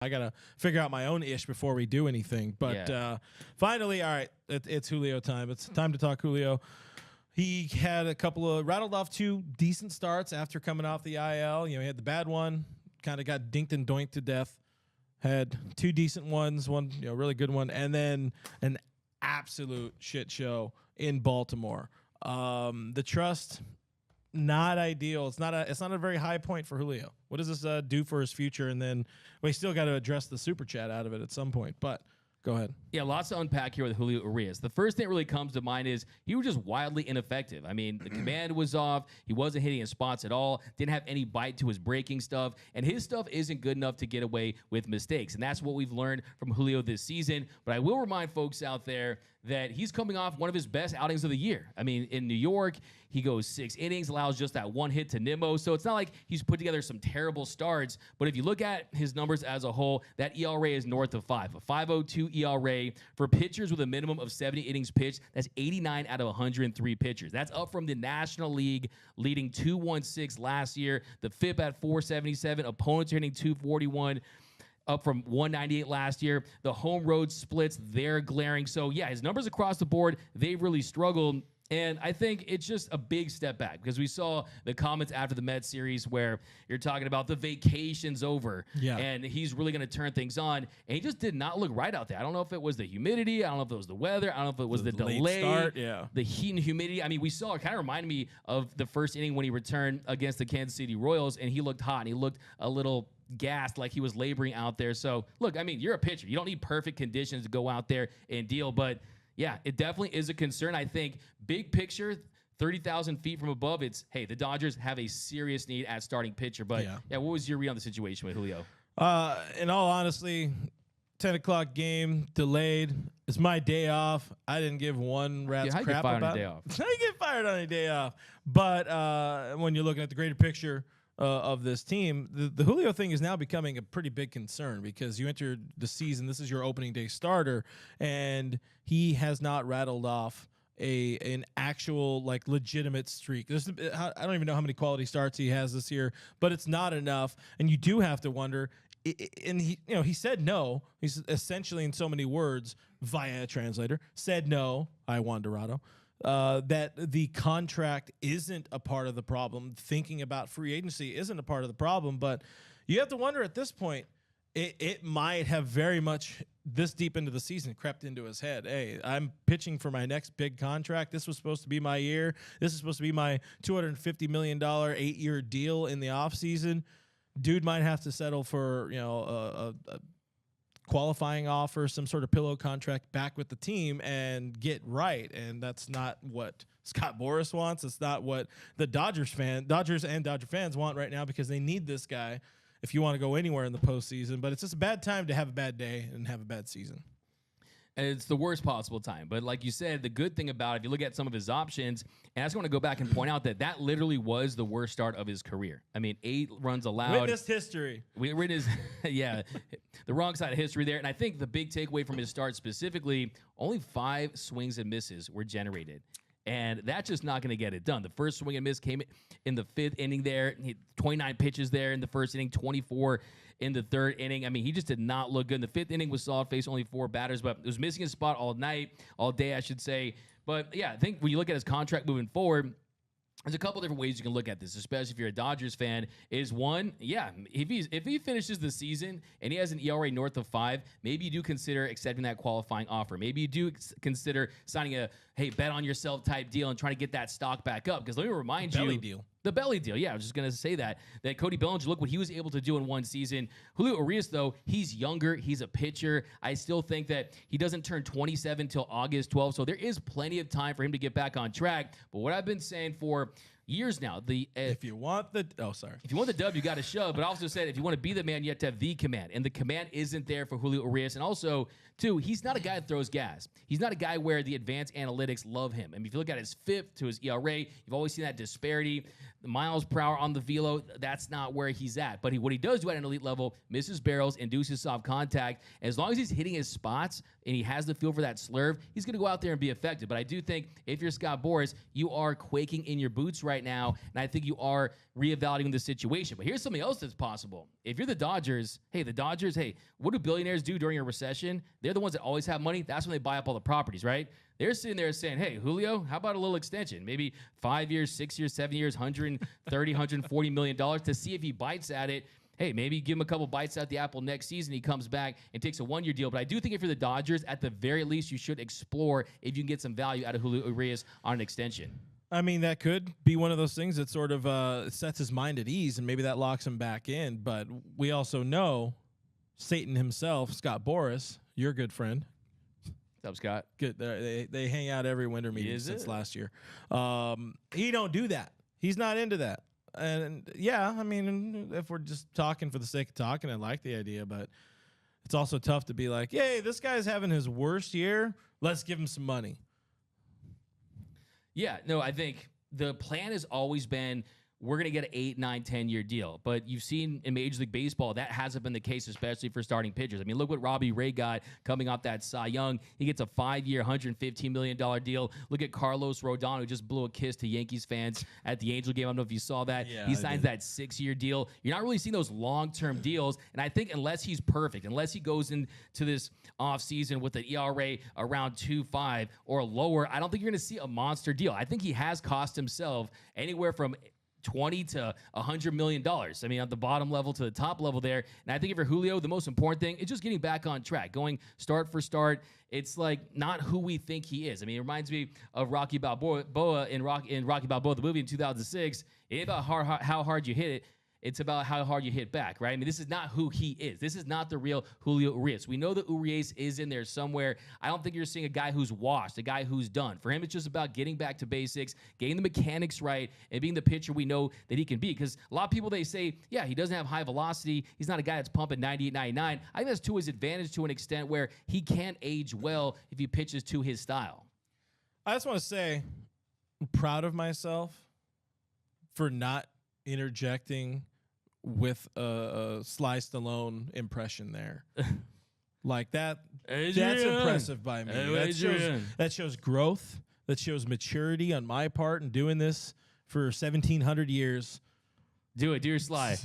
I got to figure out my own ish before we do anything. But finally, all right, it's Julio time. It's time to talk Julio. He had rattled off 2 decent starts after coming off the IL. He had the bad one, kind of got dinked and doinked to death. Had 2 decent ones, one really good one, and then an absolute shit show in Baltimore. The trust, not ideal. It's not a very high point for Julio. What does this do for his future? And then we still got to address the super chat out of it at some point. But go ahead. Yeah, lots to unpack here with Julio Urias. The first thing that really comes to mind is he was just wildly ineffective. I mean, the command was off. He wasn't hitting his spots at all. Didn't have any bite to his breaking stuff. And his stuff isn't good enough to get away with mistakes. And that's what we've learned from Julio this season. But I will remind folks out there that he's coming off one of his best outings of the year. I mean, in New York, he goes 6 innings, allows just that 1 hit to Nimmo. So it's not like he's put together some terrible starts. But if you look at his numbers as a whole, that ERA is north of 5. A 5.02 ERA for pitchers with a minimum of 70 innings pitched. That's 89 out of 103 pitchers. That's up from the National League leading 216 last year. The FIP at 477. Opponents are hitting 241. Up from 198 last year. The home road splits, they're glaring. So, yeah, his numbers across the board, they've really struggled. And I think it's just a big step back because we saw the comments after the Mets series where you're talking about the vacation's over and he's really going to turn things on. And he just did not look right out there. I don't know if it was the humidity. I don't know if it was the weather. I don't know if it was the delay, start, the heat and humidity. I mean, we saw it kind of reminded me of the first inning when he returned against the Kansas City Royals and he looked hot and he looked a little gassed, like he was laboring out there. So, look, I mean, you're a pitcher. You don't need perfect conditions to go out there and deal. But, yeah, it definitely is a concern. I think big picture, 30,000 feet from above, it's, hey, the Dodgers have a serious need at starting pitcher. But, yeah, what was your read on the situation with Julio? In all honesty, 10 o'clock game, delayed. It's my day off. I didn't give one rat's crap about it. How you get fired on a day off? But when you're looking at the greater picture of this team, the Julio thing is now becoming a pretty big concern because you entered the season. This is your opening day starter, and he has not rattled off an actual legitimate streak. I don't even know how many quality starts he has this year, but it's not enough. And you do have to wonder. And he said no. He's essentially, in so many words, via a translator, said no. I Juan Dorado. That the contract isn't a part of the problem. Thinking about free agency isn't a part of the problem. But you have to wonder at this point, it might have very much this deep into the season crept into his head. Hey, I'm pitching for my next big contract. This was supposed to be my year. This is supposed to be my $250 million 8-year deal in the offseason. Dude might have to settle for a qualifying offer, some sort of pillow contract back with the team and get right. And that's not what Scott Boras wants. It's not what the Dodgers and Dodger fans want right now because they need this guy if you want to go anywhere in the postseason. But it's just a bad time to have a bad day and have a bad season. And it's the worst possible time. But like you said, the good thing about it, if you look at some of his options, and I just want to go back and point out that literally was the worst start of his career. I mean, 8 runs allowed. Witnessed history. We witnessed, the wrong side of history there. And I think the big takeaway from his start specifically, only 5 swings and misses were generated. And that's just not going to get it done. The first swing and miss came in the 5th inning there. He had 29 pitches there in the first inning, 24 in the 3rd inning. I mean, he just did not look good. In the 5th inning was solid, faced only 4 batters, but it was missing his spot all day, I should say. But, yeah, I think when you look at his contract moving forward, there's a couple different ways you can look at this, especially if you're a Dodgers fan. Is one, if he finishes the season and he has an ERA north of 5, maybe you do consider accepting that qualifying offer. Maybe you do consider signing a bet on yourself type deal and trying to get that stock back up. Because let me remind you, the belly deal. Yeah, I was just going to say that Cody Bellinger, look what he was able to do in one season. Julio Urias, though, he's younger. He's a pitcher. I still think that he doesn't turn 27 until August 12th, so there is plenty of time for him to get back on track. But what I've been saying for years now, if you want the dub, you got to shove. But I also said if you want to be the man, you have to have the command, and the command isn't there for Julio Urias. And also, too, he's not a guy that throws gas. He's not a guy where the advanced analytics love him. I mean, if you look at his FIP to his ERA, you've always seen that disparity. The miles per hour on the velo, that's not where he's at. But what he does do at an elite level, misses barrels, induces soft contact. As long as he's hitting his spots, and he has the feel for that slurve, he's going to go out there and be effective. But I do think if you're Scott Boras, you are quaking in your boots right now, and I think you are reevaluating the situation. But here's something else that's possible. If you're the Dodgers, what do billionaires do during a recession? They're the ones that always have money. That's when they buy up all the properties, right? They're sitting there saying, hey, Julio, how about a little extension? Maybe 5 years, 6 years, 7 years, $130, $140 million to see if he bites at it. Hey, maybe give him a couple bites at the apple next season. He comes back and takes a 1-year deal. But I do think if you're the Dodgers, at the very least, you should explore if you can get some value out of Julio Urias on an extension. I mean, that could be one of those things that sort of sets his mind at ease, and maybe that locks him back in. But we also know Satan himself, Scott Boras, your good friend. What's up, Scott? Good. They hang out every winter meeting since last year. He don't do that. He's not into that. And yeah, I mean, if we're just talking for the sake of talking, I like the idea, but it's also tough to be like, hey, this guy's having his worst year. Let's give him some money. Yeah, no, I think the plan has always been we're going to get an 8, 9, 10-year deal. But you've seen in Major League Baseball, that hasn't been the case, especially for starting pitchers. I mean, look what Robbie Ray got coming off that Cy Young. He gets a 5-year, $115 million deal. Look at Carlos Rodon, who just blew a kiss to Yankees fans at the Angel game. I don't know if you saw that. Yeah, he signs that 6-year deal. You're not really seeing those long-term deals. And I think unless he's perfect, unless he goes into this offseason with an ERA around 2.5 or lower, I don't think you're going to see a monster deal. I think he has cost himself anywhere from $20 to $100 million. I mean, at the bottom level to the top level there. And I think for Julio, the most important thing is just getting back on track, going start for start. It's like not who we think he is. I mean, it reminds me of Rocky Balboa in Rocky Balboa, the movie in 2006. It ain't about how hard you hit it. It's about how hard you hit back, right? I mean, this is not who he is. This is not the real Julio Urias. We know that Urias is in there somewhere. I don't think you're seeing a guy who's washed, a guy who's done. For him, it's just about getting back to basics, getting the mechanics right, and being the pitcher we know that he can be. Because a lot of people, they say, yeah, he doesn't have high velocity. He's not a guy that's pumping 98, 99. I think that's to his advantage to an extent where he can age well if he pitches to his style. I just want to say I'm proud of myself for not interjecting with a Sly Stallone impression there. Like that, that's impressive by me. That shows growth. That shows maturity on my part in doing this for 1,700 years. Do it. Do your Sly.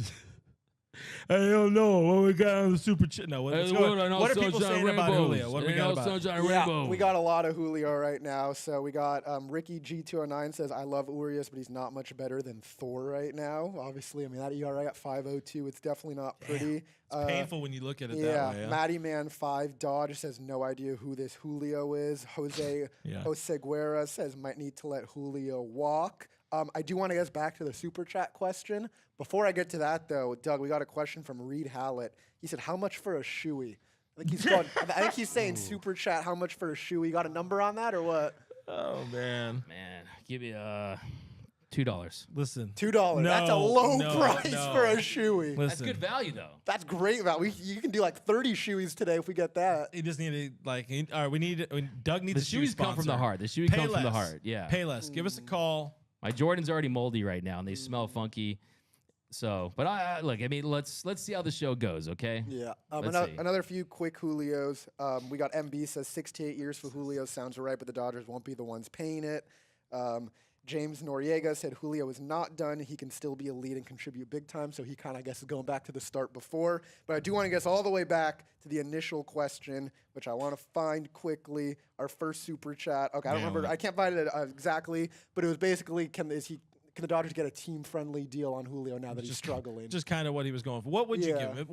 I don't know what we got on the super chat. No, what are people saying about Julio? What do we got about? We got a lot of Julio right now. So we got Ricky G209 says, I love Urias, but he's not much better than Thor right now. Obviously, I mean, that ERA at 5.02, it's definitely not pretty. It's painful when you look at it that way. Yeah, Matty Man 5 Dodge says, no idea who this Julio is. Jose Oseguera says, might need to let Julio walk. I do want to get back to the super chat question. Before I get to that, though, Doug, we got a question from Reed Hallett. He said, how much for a shoey? I think he's saying super chat, how much for a shoey? You got a number on that or what? Oh, man. Man, give me $2. Listen. $2. That's a low price for a shoey. That's good value, though. That's great value. You can do like 30 shoeys today if we get that. You just need to, all right, Doug needs a shoe sponsor. The shoeys come from the heart. The shoey comes from the heart, yeah. Pay less. Give us a call. My Jordan's already moldy right now, and they smell funky. So, but look, I mean, let's see how the show goes, okay? Yeah. Another few quick Julios. We got MB says 6 to 8 years for Julio sounds right, but the Dodgers won't be the ones paying it. James Noriega said Julio is not done. He can still be a lead and contribute big time. So he kind of, I guess, is going back to the start before. But I do want to guess all the way back to the initial question, which I want to find quickly. Our first super chat. Okay, I don't remember. I can't find it exactly, but it was basically, can the Dodgers get a team-friendly deal on Julio now that he's struggling? Just kind of what he was going for. What would you give him?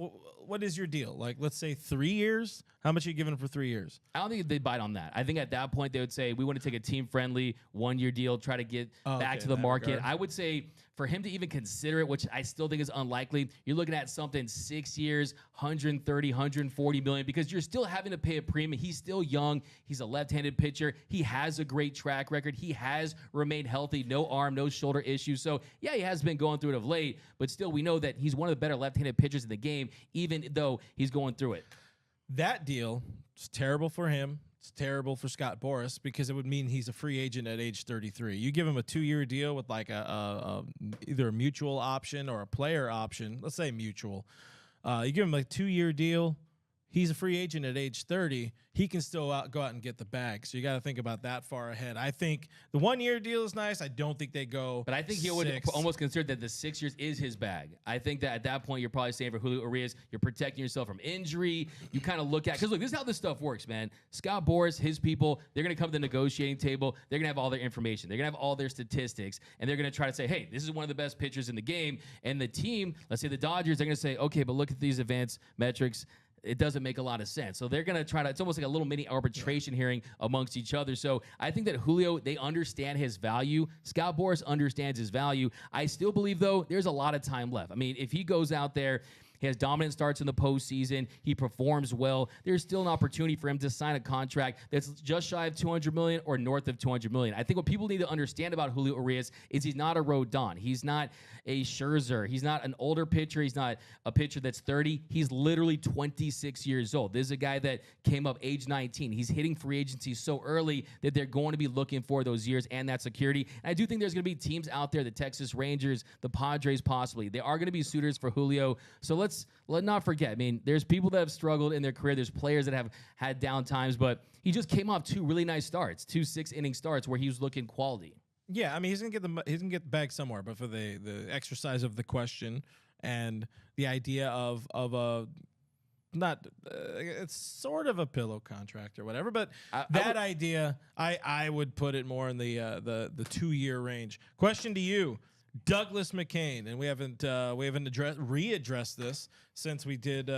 What is your deal? Like, let's say 3 years? How much are you giving him for 3 years? I don't think they'd bite on that. I think at that point they would say, we want to take a team-friendly 1-year deal, try to get back to the market. Regard. I would say for him to even consider it, which I still think is unlikely, you're looking at something 6 years, 130, 140 million, because you're still having to pay a premium. He's still young. He's a left-handed pitcher. He has a great track record. He has remained healthy, no arm, no shoulder issues. So, yeah, he has been going through it of late, but still we know that he's one of the better left-handed pitchers in the game, even though he's going through it. That deal is terrible for him. It's terrible for Scott Boras because it would mean he's a free agent at age 33. You give him a 2-year deal with like either a mutual option or a player option. Let's say mutual. You give him like a 2-year deal. he's a free agent at age 30. He can still go out and get the bag. So you got to think about that far ahead. I think the 1-year deal is nice. I don't think they go. But I think he would almost consider that the 6 years is his bag. I think that at that point, you're probably saying for Julio Urias, you're protecting yourself from injury. You kind of look at, because look, this is how this stuff works, man. Scott Boras, his people, they're going to come to the negotiating table. They're going to have all their information. They're going to have all their statistics. And they're going to try to say, hey, this is one of the best pitchers in the game. And the team, let's say the Dodgers, they're going to say, okay, but look at these advanced metrics. It doesn't make a lot of sense. So they're going to try to, it's almost like a little mini arbitration hearing amongst each other. So I think that Julio, they understand his value. Scott Boras understands his value. I still believe, though, there's a lot of time left. I mean, if he goes out there, he has dominant starts in the postseason, he performs well, there's still an opportunity for him to sign a contract that's just shy of $200 million or north of $200 million. I think what people need to understand about Julio Urias is he's not a Rodon. He's not a Scherzer. He's not an older pitcher. He's not a pitcher that's 30. He's literally 26 years old. This is a guy that came up age 19. He's hitting free agency so early that they're going to be looking for those years and that security. And I do think there's going to be teams out there, the Texas Rangers, the Padres possibly. They are going to be suitors for Julio. So let's not forget. I mean, there's people that have struggled in their career. There's players that have had down times, but he just came off 2 really nice starts, 2 6-inning starts where he was looking quality. Yeah, I mean, he's gonna get the bag somewhere, but for the exercise of the question and the idea of a not it's sort of a pillow contract or whatever, but I would put it more in the 2-year range. Question to you, Douglas McCain, and we haven't readdressed this since we did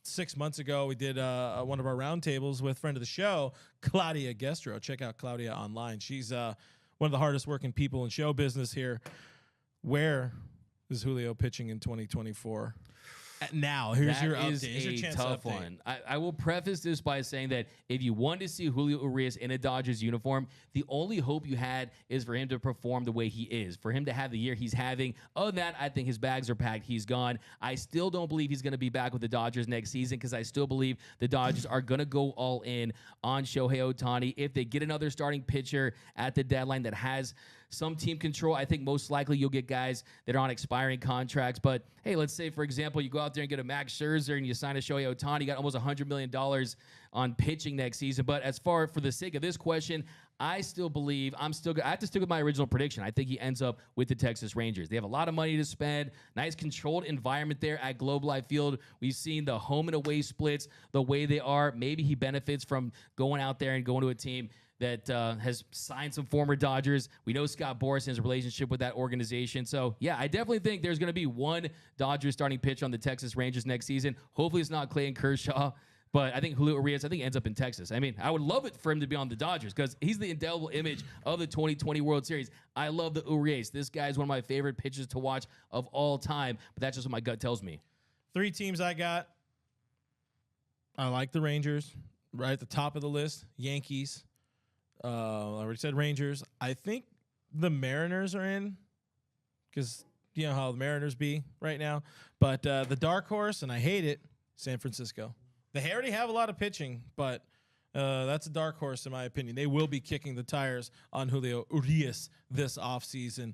6 months ago. We did one of our roundtables with friend of the show, Claudia Gestro. Check out Claudia online. She's one of the hardest working people in show business here. Where is Julio pitching in 2024? Now, here's your update. Here's your chance tough to update. one. I will preface this by saying that if you want to see Julio Urias in a Dodgers uniform, the only hope you had is for him to perform the way he is, for him to have the year he's having. Other than that, I think his bags are packed. He's gone. I still don't believe he's going to be back with the Dodgers next season because I still believe the Dodgers are going to go all in on Shohei Ohtani. If they get another starting pitcher at the deadline that has some team control, I think most likely you'll get guys that are on expiring contracts. But, hey, let's say, for example, you go out there and get a Max Scherzer and you sign a Shohei Ohtani, you got almost $100 million on pitching next season. But as far for the sake of this question, I still believe I have to stick with my original prediction. I think he ends up with the Texas Rangers. They have a lot of money to spend, nice controlled environment there at Globe Life Field. We've seen the home and away splits the way they are. Maybe he benefits from going out there and going to a team that has signed some former Dodgers. We know Scott Boras has a relationship with that organization. So, yeah, I definitely think there's going to be one Dodgers starting pitcher on the Texas Rangers next season. Hopefully it's not Clayton Kershaw. But I think Julio Urias, ends up in Texas. I mean, I would love it for him to be on the Dodgers because he's the indelible image of the 2020 World Series. I love the Urias. This guy is one of my favorite pitchers to watch of all time. But that's just what my gut tells me. 3 teams I got. I like the Rangers. Right at the top of the list, Yankees. I already said Rangers. I think the Mariners are in because you know how the Mariners be right now. But the dark horse, and I hate it, San Francisco. They already have a lot of pitching, but that's a dark horse in my opinion. They will be kicking the tires on Julio Urias this offseason.